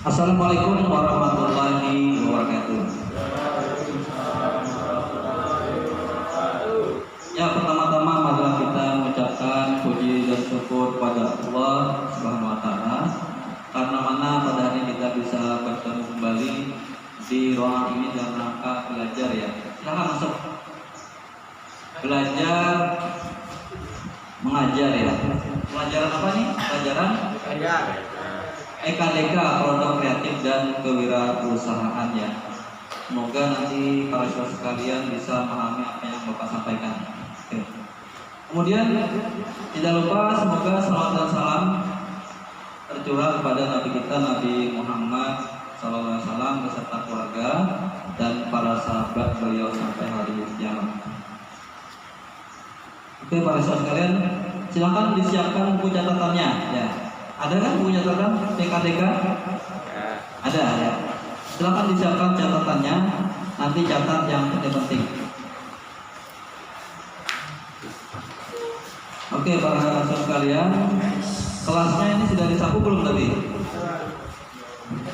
Assalamualaikum warahmatullahi wabarakatuh. Ya, pertama-tama marilah kita mengucapkan puji dan syukur pada Allah Subhanahu wa taala karena mana pada hari ini kita bisa bertemu kembali di ruangan ini dalam rangka belajar ya. Silahkan masuk. Belajar mengajar ya. Pelajaran apa nih? Pelajaran EKDK, produk kreatif dan kewirausahaan ya. Semoga nanti para siswa sekalian bisa memahami apa yang Bapak sampaikan. Oke. Kemudian tidak lupa semoga salawat dan salam tercurah kepada Nabi kita Nabi Muhammad SAW beserta keluarga dan para sahabat beliau sampai hari kiamat. Oke, para siswa sekalian, silakan disiapkan buku catatannya ya. Ada kan buku catatan PKDK? Ada ya. Silakan disiapkan catatannya. Nanti catat yang penting. Oke, para siswa sekalian, kelasnya ini sudah disapu belum tadi?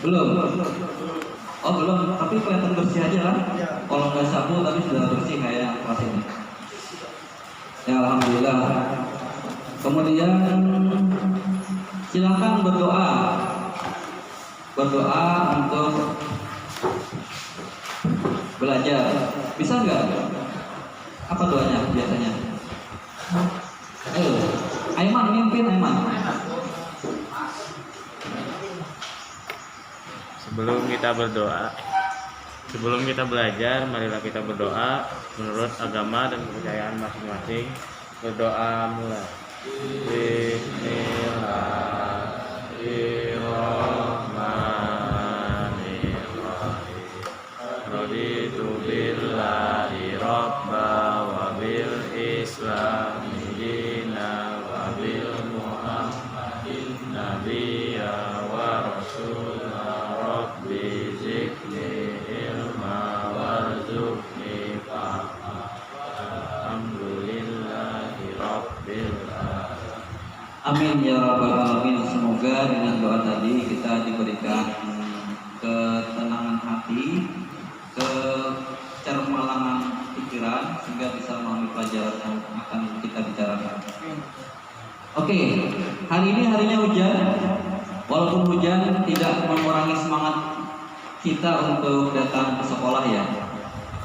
Belum. Oh belum, tapi kelihatan bersih aja kan? Kalau nggak sapu tapi sudah bersih kayak kelas ini. Ya alhamdulillah. Kemudian silakan berdoa untuk belajar. Bisa nggak? Apa doanya biasanya? Ayo, Aiman mimpin Aiman. Sebelum kita belajar, marilah kita berdoa menurut agama dan kepercayaan masing-masing. Berdoa mulai. Bismillahirrahmanirrahim. Raditu billahi rabba wa bil islami dina wa bil muhammadin nabiyya wa rasulah. Rabbi zidni ilma warzuqni fahma. Alhamdulillahi rabbil alamin. Amin ya rabbal alamin. Semoga dengan doa tadi kita diberikan ketenangan hati, kecermalangan pikiran sehingga bisa memahami pelajaran yang akan kita bicarakan. Oke, hari ini harinya hujan. Walaupun hujan tidak mengurangi semangat kita untuk datang ke sekolah ya.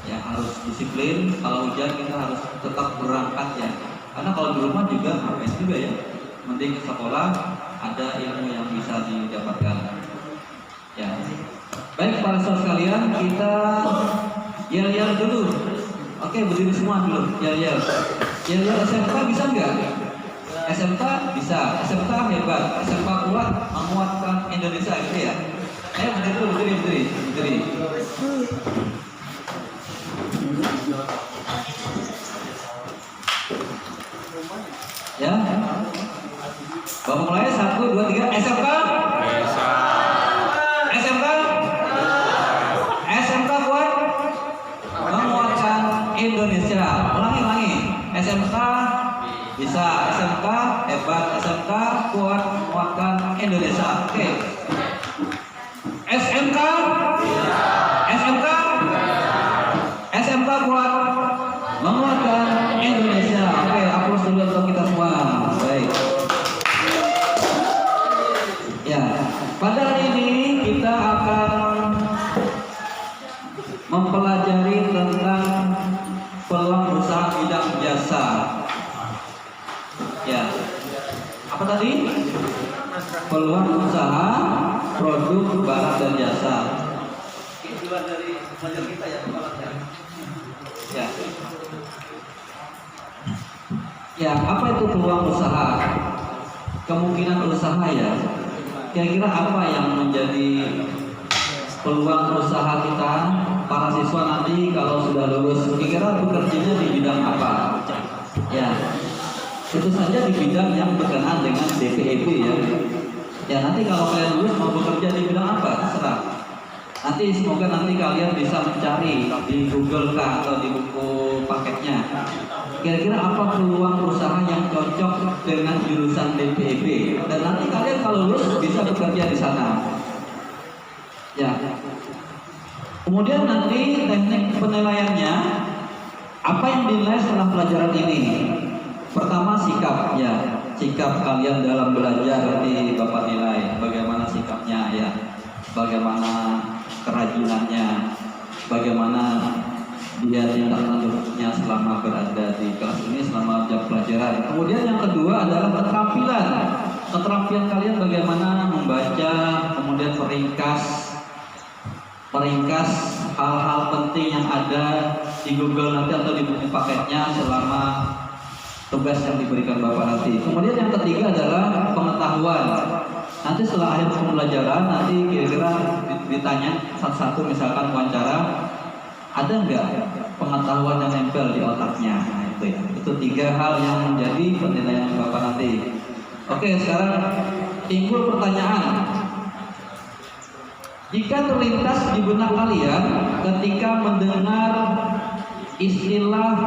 Ya harus disiplin. Kalau hujan kita harus tetap berangkat ya. Karena kalau di rumah juga ngapain juga ya. Mending ke sekolah, ada ilmu yang bisa didapatkan. Ya. Baik para siswa sekalian, kita yel-yel dulu. Oke, berdiri semua dulu. Yel-yel. Yel-yel SMK bisa nggak? SMK bisa. SMK hebat. SMK kuat menguatkan Indonesia gitu ya. Ayo berdiri. Ya. Bapak mulai 1, 2, 3. SMK. SMK kuat menguatkan Indonesia. Ulangi. SMK bisa. SMK hebat. SMK kuat menguatkan Indonesia. Oke. SMK kuat menguatkan Indonesia. Oke, aplaus dulu untuk kita semua. Baik. Ya, pada hari ini kita akan mempelajari tentang peluang usaha bidang jasa. Ya, apa tadi? Peluang usaha produk barang dan jasa. Ini keluar dari pelajar kita ya, ya. Ya, apa itu peluang usaha? Kemungkinan usaha ya. Kira-kira apa yang menjadi peluang usaha kita para siswa nanti kalau sudah lulus? Kira-kira bekerjanya di bidang apa? Ya, tentu saja di bidang yang berkenaan dengan DPEB ya. Ya nanti kalau kalian lulus mau bekerja di bidang apa? Terserah. Nanti semoga nanti kalian bisa mencari di Google kah atau di buku paketnya. Kira-kira apa peluang usaha yang cocok dengan jurusan DPEB, dan nanti kalian kalau lulus bisa bekerja di sana. Ya. Kemudian nanti teknik penilaiannya, apa yang dinilai setelah pelajaran ini? Pertama sikap, ya, sikap kalian dalam belajar di Bapak nilai, bagaimana sikapnya, ya, bagaimana kerajinannya, bagaimana dia tindak lanjutnya selama berada di kelas ini selama jam pelajaran. Kemudian yang kedua adalah keterampilan kalian bagaimana membaca, kemudian meringkas hal-hal penting yang ada di Google nanti atau di buku paketnya selama tugas yang diberikan Bapak nanti. Kemudian yang ketiga adalah pengetahuan. Nanti setelah akhir pembelajaran nanti kira-kira ditanya satu-satu, misalkan wawancara, ada nggak pengetahuan yang nempel di otaknya? Nah, itu ya. Itu 3 hal yang menjadi penilaian Bapak nanti. Oke, sekarang timbul pertanyaan. Jika terlintas di benak kalian ketika mendengar istilah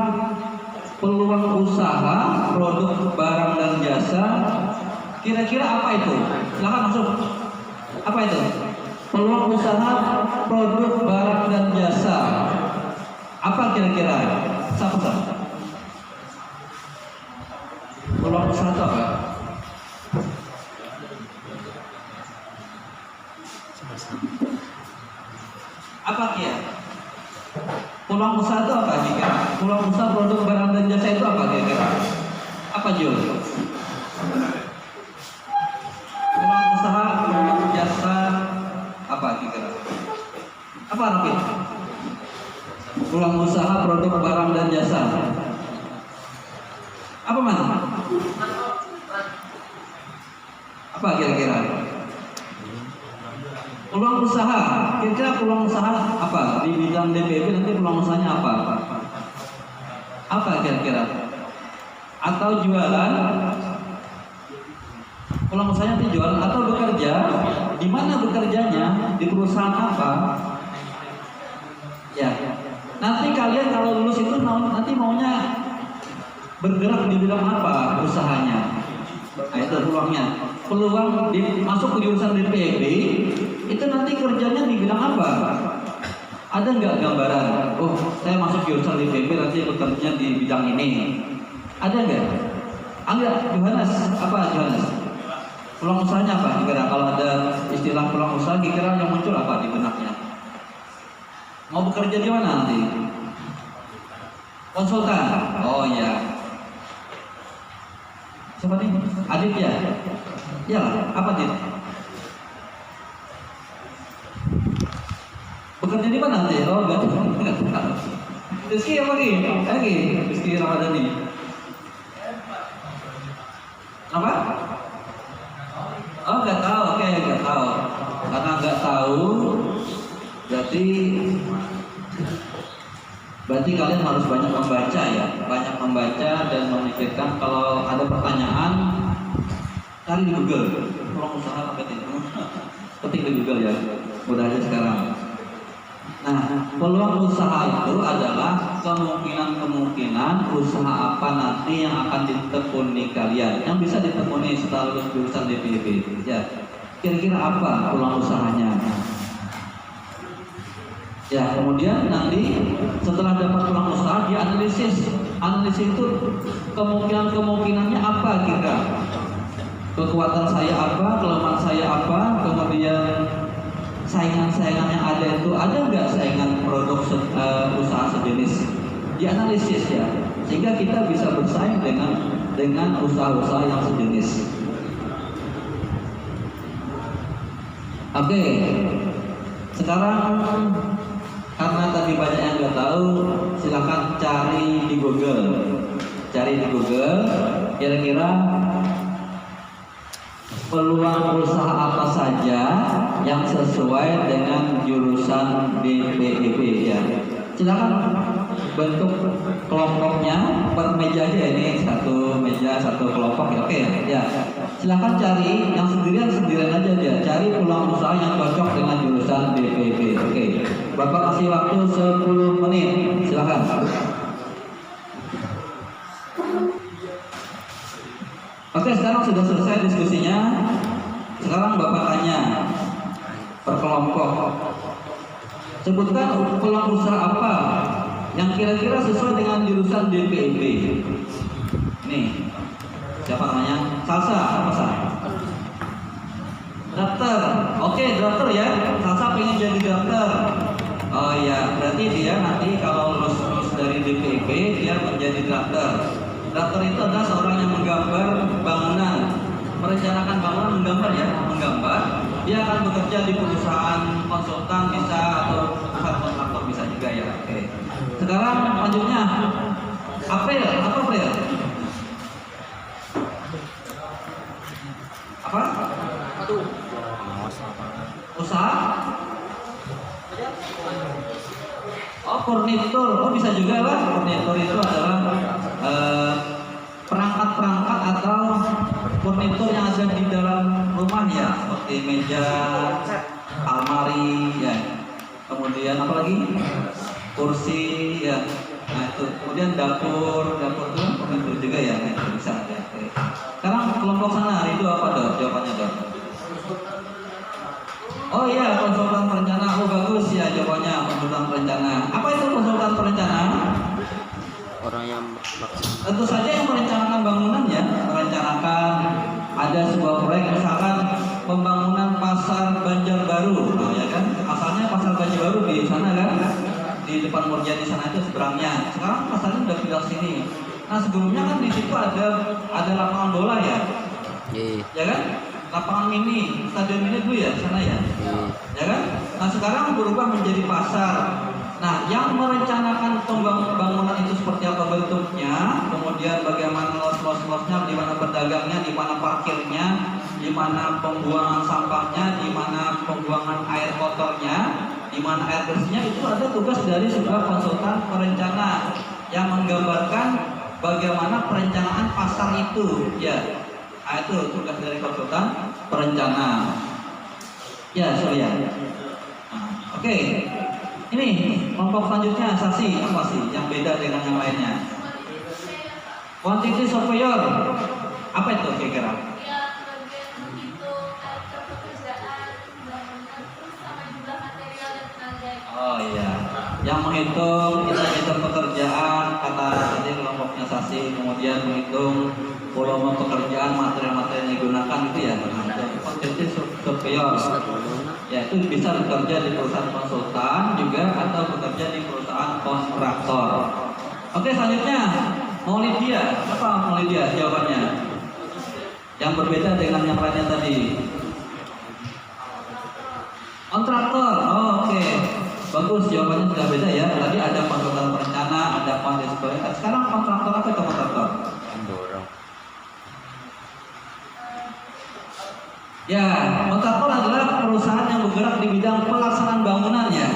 peluang usaha, produk, barang dan jasa, kira-kira apa itu? Silakan masuk. Apa itu? Peluang usaha, produk, barang dan jasa. Apa kira-kira? Siapa? Peluang usaha itu apa? Apa kia? Peluang usaha itu apa kira? Peluang usaha, produk, barang dan jasa itu apa kira-kira? Apa Jul? Peluang usaha, produk, jasa, apa kira-kira? Apa Rafi? Peluang usaha, produk, barang dan jasa. Apa mana? Apa kira-kira? Peluang usaha, kira-kira peluang usaha apa? Di bidang DPB nanti peluang usahanya apa? Apa kira-kira? Atau jualan? Peluang usahanya nanti jualan atau bekerja? Di mana bekerjanya? Di perusahaan apa? Ya. Nanti kalian kalau lulus itu nanti maunya bergerak di bidang apa usahanya? Nah, itu peluangnya. Peluang masuk ke jurusan DPEB itu nanti kerjanya di bidang apa? Ada nggak gambaran? Oh, saya masuk jurusan DPEB nanti bekerja di bidang ini. Ada nggak? Ada. Johannes, apa Johannes? Peluang usahanya apa? Kira kalau ada istilah peluang usaha, kira yang muncul apa di benaknya? Mau bekerja di mana nanti? Konsultan. Oh ya. Siapa nih? Adit ya? Ya, apa Adit? Bekerja di mana nanti? Oh, enggak tahu. Rizky apa lagi? Rizky Ramadhani. Apa? Oh, enggak tahu. Oke, enggak tahu. Karena enggak tahu, berarti kalian harus banyak membaca ya, banyak membaca dan memikirkan. Kalau ada pertanyaan, cari di Google. Peluang usaha apa itu? Ketik di Google ya, mudah aja sekarang. Nah, peluang usaha itu adalah kemungkinan usaha apa nanti yang akan ditekuni kalian, yang bisa ditekuni setelah lulus jurusan DPEB. Ya, kira-kira apa peluang usahanya? Ya, kemudian nanti setelah dapat peluang usaha dianalisis. Analisis itu kemungkinannya apa kira? Kekuatan saya apa, kelemahan saya apa, kemudian saingan-saingan yang ada itu ada nggak saingan produk usaha sejenis? Dianalisis ya, sehingga kita bisa bersaing dengan usaha-usaha yang sejenis. Oke, sekarang karena tadi banyak yang nggak tahu, silakan cari di Google. Kira-kira peluang usaha apa saja yang sesuai dengan jurusan DPEB ya. Silakan bentuk kelompoknya per meja aja, ini satu meja ya, satu kelompok ya. Oke ya. Silakan cari yang sendirian aja dia. Cari peluang usaha yang cocok dengan jurusan BPB. Oke. Bapak kasih waktu 10 menit. Silakan. Oke, sekarang sudah selesai diskusinya. Sekarang Bapak tanya per kelompok. Sebutkan peluang usaha apa yang kira-kira sesuai dengan jurusan DPIP. Nih, siapa namanya? Salsa, apa Sa? Dokter. Oke, dokter ya. Salsa pengen jadi dokter. Oh iya, berarti dia nanti kalau lulus dari DPIP dia menjadi dokter. Dokter itu adalah seorang yang menggambar bangunan, merencanakan bangunan, menggambar. Dia akan bekerja di perusahaan konsultan bisa atau perusahaan kontraktor bisa juga ya. Oke. Sekarang lanjutnya, April, apa April? Apa? Usaha? Oh, furnitur. Oh, bisa juga lah. Furnitur itu adalah perangkat-perangkat atau furnitur yang ada di dalam rumah ya, seperti meja, almari ya. Kemudian apa lagi? Kursi ya. Nah, itu. Kemudian dapur itu furnitur juga ya. Nah, itu bisa ya. Oke. Sekarang kelompok sana itu apa dok? Jawabannya dok? Oh iya, konsultan perencana. Oh bagus ya jawabannya, konsultan perencana. Apa itu konsultan perencana? Orang yang Tentu saja yang merencanakan bangunan ya, merencanakan ada sebuah proyek misalkan pembangunan pasar Banjarbaru, nah, ya kan? Asalnya pasar Banjarbaru di sana kan, di depan Murjani sana itu seberangnya. Sekarang pasarnya udah pindah sini. Nah sebelumnya kan di situ ada lapangan bola ya, ya kan? Lapangan mini, stadion mini dulu ya, sana ya, ya kan? Nah sekarang berubah menjadi pasar. Nah, yang merencanakan pembangunan itu seperti apa bentuknya, kemudian bagaimana los-losnya, di mana berdagangnya, di mana parkirnya, di mana pembuangan sampahnya, di mana pembuangan air kotornya, di mana air bersihnya, itu ada tugas dari sebuah konsultan perencana yang menggambarkan bagaimana perencanaan pasar itu, ya. Nah, itu tugas dari konsultan perencana. Ya, sorry ya. Oke. Ini kelompok selanjutnya saksi apa sih yang beda dengan yang lainnya? Quantity surveyor apa itu kira-kira? Oh iya, yang menghitung kita pekerjaan kata tadi kelompoknya saksi, kemudian menghitung volume pekerjaan, material-material yang digunakan itu ya. Quantity surveyor. Ya itu bisa bekerja di perusahaan konsultan juga atau bekerja di perusahaan kontraktor. Oke selanjutnya Maulidia, apa Maulidia jawabannya? Yang berbeda dengan yang lainnya tadi. Kontraktor, oh, oke. Bagus jawabannya sudah beda ya. Tadi ada konsultan perencana, ada kontraktor. Sekarang kontraktor apa itu kontraktor? Ya, kontraktor adalah perusahaan yang bergerak di bidang pelaksanaan bangunan ya.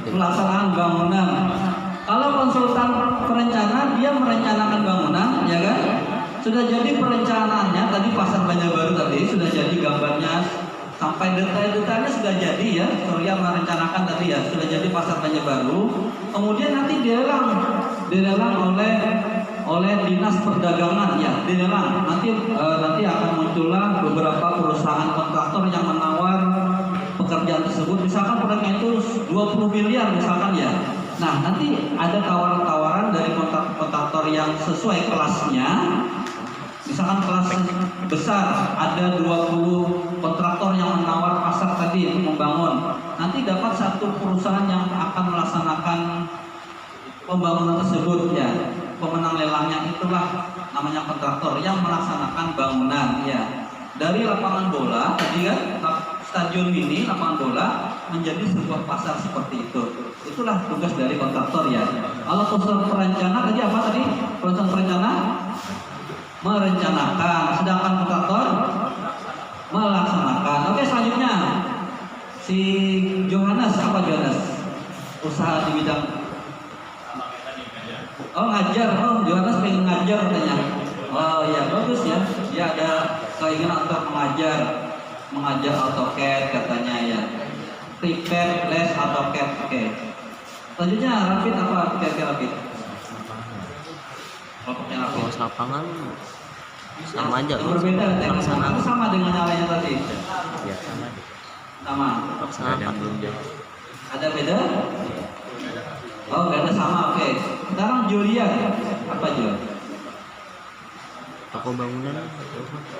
Pelaksanaan bangunan. Kalau konsultan perencana dia merencanakan bangunan, ya kan? Sudah jadi perencanaannya tadi pasar Banjarbaru tadi sudah jadi gambarnya sampai detail-detailnya sudah jadi ya. Surya merencanakan tadi ya sudah jadi pasar Banjarbaru. Kemudian nanti dilelang oleh dinas perdagangan ya, dilelang. Nanti akan muncullah beberapa perusahaan kontraktor yang menawar pekerjaan tersebut. Misalkan proyeknya itu 20 miliar misalkan ya. Nah, nanti ada tawaran-tawaran dari kontraktor yang sesuai kelasnya. Misalkan kelas besar ada 20 kontraktor yang menawar pasar tadi untuk membangun. Nanti dapat satu perusahaan yang akan melaksanakan pembangunan tersebut ya. Pemenang lelangnya itulah namanya kontraktor yang melaksanakan bangunan ya. Dari lapangan bola tadi kan stadion mini lapangan bola menjadi sebuah pasar seperti itu. Itulah tugas dari kontraktor ya. Kalau konsultan perencana tadi apa tadi? Konsultan perencana merencanakan, sedangkan kontraktor melaksanakan. Oke selanjutnya si Johannes apa Johannes? Usaha di bidang ngajar Oh, Johannes pengen ngajar katanya. Oh ya bagus ya. Dia ada keinginan untuk mengajar AutoCAD katanya ya. Prepare les AutoCAD. Oke. Selanjutnya Rafid apa kira-kira Rafid? Kelompoknya Rafid. Kalau lapangan sama aja. Yang berbeda Pelaksanaan. itu sama dengan yang lainnya tadi. Ya sama. Sama. Pelaksanaan Yang belum jawab. Ada beda? Oh, nggak ada sama. Oke. Sekarang Julian apa Jul? toko bangunan.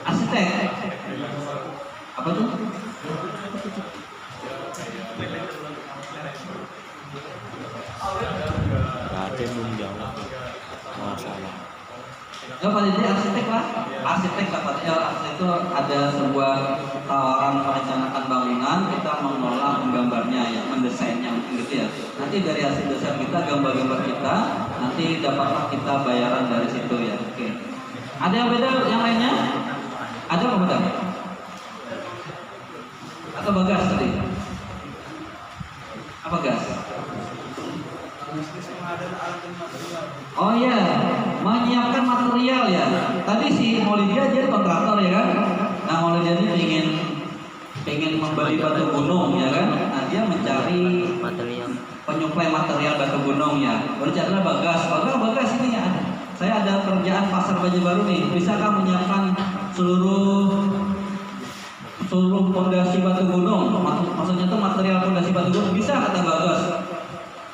Arsitek. Apa tuh? Berarti belum jawab. Masalah. Ya paling tidak arsitek lah. Arsitek ya, arsitek itu ada sebuah tawaran merencanakan bangunan, kita mengelola, menggambarnya ya, mendesainnya mungkin gitu ya. Nanti dari hasil desain kita, gambar-gambar kita, nanti dapatlah kita bayaran dari situ ya. Oke. Ada yang beda yang lainnya? Ada apa beda? Atau Bagas tadi? Apa Gas? Oh iya, menyiapkan material ya. Tadi si Maulidia jadi kontraktor ya kan. Nah Maulidia ini pengen membeli batu gunung ya kan. Nah dia mencari Material. penyuplai material batu gunung ya. Bercanda Bagas ini ya. Saya ada kerjaan pasar Banjar Baru nih. Bisakah menyiapkan seluruh fondasi batu gunung? Maksudnya tuh material fondasi batu gunung bisa kata Bagas.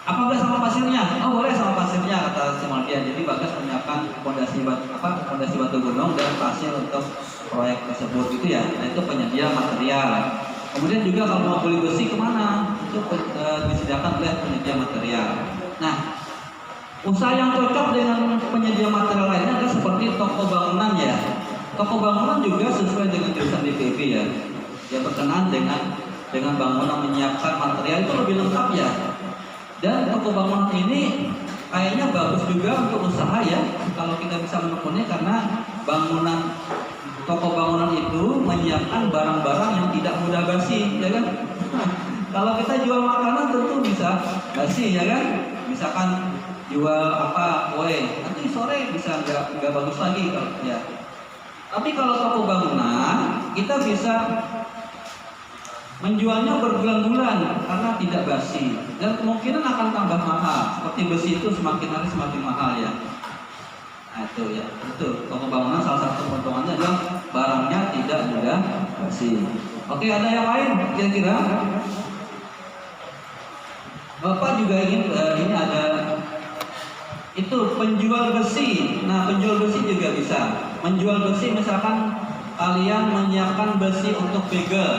Apa boleh sama pasirnya? Oh boleh sama pasirnya kata si Maldia. Jadi Bagas menyiapkan fondasi batu gunung dan pasir untuk proyek tersebut gitu ya. Nah itu penyedia material. Kemudian juga kalau mau beli besi kemana? Itu disediakan oleh penyedia material. Nah usaha yang cocok dengan penyedia material lainnya adalah seperti toko bangunan ya. Toko bangunan juga sesuai dengan jurusan DPB ya. Dia berkenan dengan bangunan menyiapkan material itu lebih lengkap ya. Dan toko bangunan ini kayaknya bagus juga untuk usaha ya. Kalau kita bisa menemukannya karena toko bangunan itu menyiapkan barang-barang yang tidak mudah basi, ya kan? Kalau kita jual makanan tentu bisa basi, ya kan? Misalkan jual apa kue, nanti sore bisa nggak bagus lagi kalau ya. Tapi kalau toko bangunan kita bisa menjualnya berbulan-bulan karena tidak basi dan kemungkinan akan tambah mahal. Seperti besi itu semakin hari semakin mahal ya. Nah itu ya, itu toko bangunan salah satu keuntungannya adalah barangnya tidak mudah basi. Oke, ada yang lain kira-kira? Bapak juga ingin ini ada itu penjual besi. Nah penjual besi juga bisa. Menjual besi misalkan kalian menyiapkan besi untuk bagel.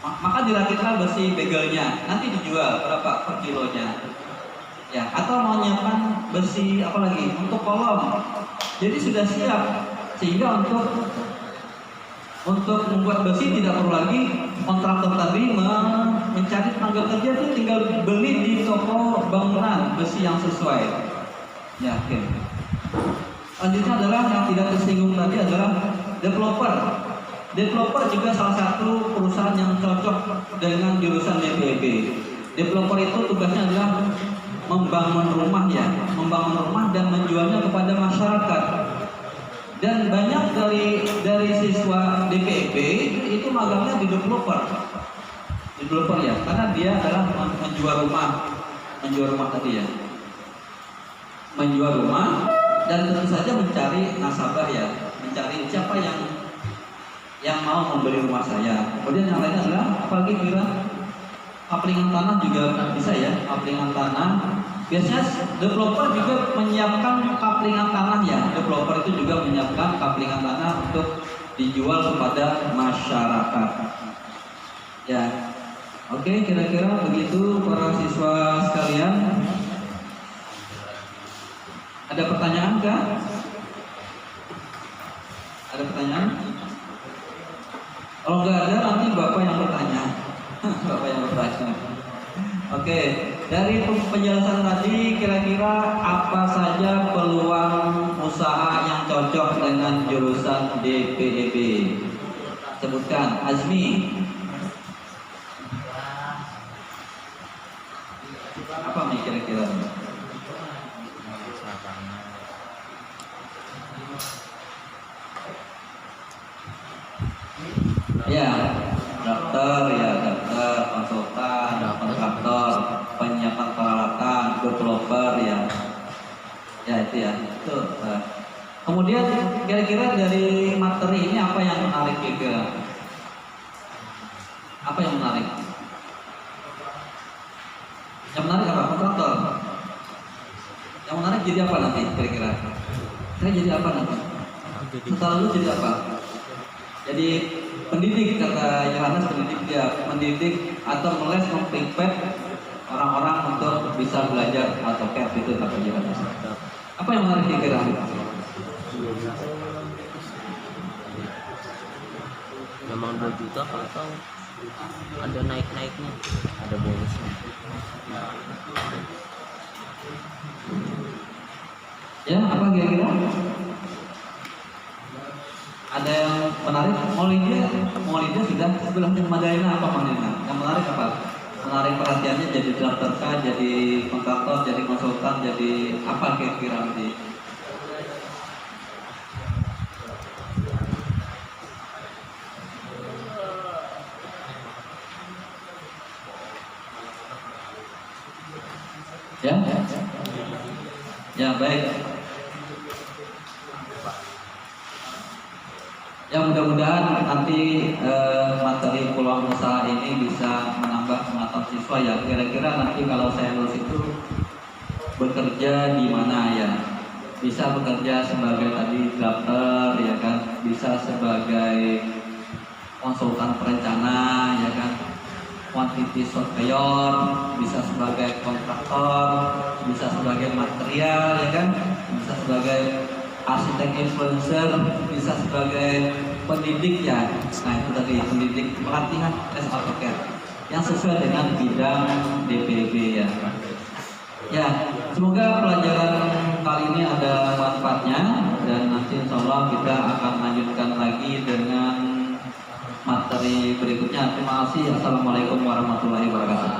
Maka dirakitlah besi begelnya, nanti dijual berapa per kilonya, ya. Atau mau nyiapkan besi apa lagi untuk kolom, jadi sudah siap sehingga untuk membuat besi tidak perlu lagi kontraktor tadi mencari tenaga kerja, itu tinggal beli di toko bangunan besi yang sesuai. Ya, oke. Selanjutnya adalah yang tidak tersinggung tadi adalah developer. Developer juga salah satu perusahaan yang cocok dengan jurusan DPB. Developer itu tugasnya adalah membangun rumah ya, membangun rumah dan menjualnya kepada masyarakat. Dan banyak dari siswa DPB itu magangnya di developer ya, karena dia adalah menjual rumah tadi ya, menjual rumah dan tentu saja mencari nasabah ya, mencari siapa yang mau membeli rumah saya. Kemudian yang lainnya adalah apalagi kira kaplingan tanah juga bisa ya, kaplingan tanah. Biasanya developer juga menyiapkan kaplingan tanah ya. Developer itu juga menyiapkan kaplingan tanah untuk dijual kepada masyarakat. Ya, oke, kira-kira begitu para siswa sekalian. Ada pertanyaan kah? Ada pertanyaan? Kalau nggak ada nanti Bapak yang bertanya. Bapak yang bertanya. Oke, dari penjelasan tadi kira-kira apa saja peluang usaha yang cocok dengan jurusan DPEB? Sebutkan, Azmi. Apa nih kira-kira? Ya, dokter, konsultan, kontraktor, penyiapan peralatan, developer ya. Ya itu ya. Itu. Kemudian kira-kira dari materi ini apa yang menarik kira-kira? Apa yang menarik? Yang menarik apa? Kontraktor. Yang menarik jadi apa nanti kira-kira? Saya jadi apa nanti? Setelah lu jadi apa? Jadi pendidik, kata Yohanes, pendidik dia mendidik atau meles memprepare orang-orang untuk bisa belajar AutoCAD itu kata Yohanes. Apa yang menarik kira-kira? Memang 2 juta atau ada naik-naiknya, ada bonusnya. Ya, apa kira-kira? Ada yang menarik? Maulidnya sudah sebelum Madalena apa Madalena? Yang menarik apa? Menarik perhatiannya jadi dokter kah, jadi kontraktor, jadi konsultan, jadi apa kira-kira nanti? Ya, ya baik. Ya mudah-mudahan nanti materi peluang usaha ini bisa menambah pengetahuan siswa ya. Kira-kira nanti kalau saya lulus itu bekerja di mana ya? Bisa bekerja sebagai tadi dokter ya kan? Bisa sebagai konsultan perencana ya kan? Quantity surveyor, bisa sebagai kontraktor, bisa sebagai material ya kan? Bisa sebagai arsitek influencer, bisa sebagai pendidik ya. Nah itu tadi pendidik pelatihan AutoCAD yang sesuai dengan bidang DPB ya. Ya, semoga pelajaran kali ini ada manfaatnya dan nanti insya Allah kita akan lanjutkan lagi dengan materi berikutnya. Terima kasih. Assalamualaikum warahmatullahi wabarakatuh.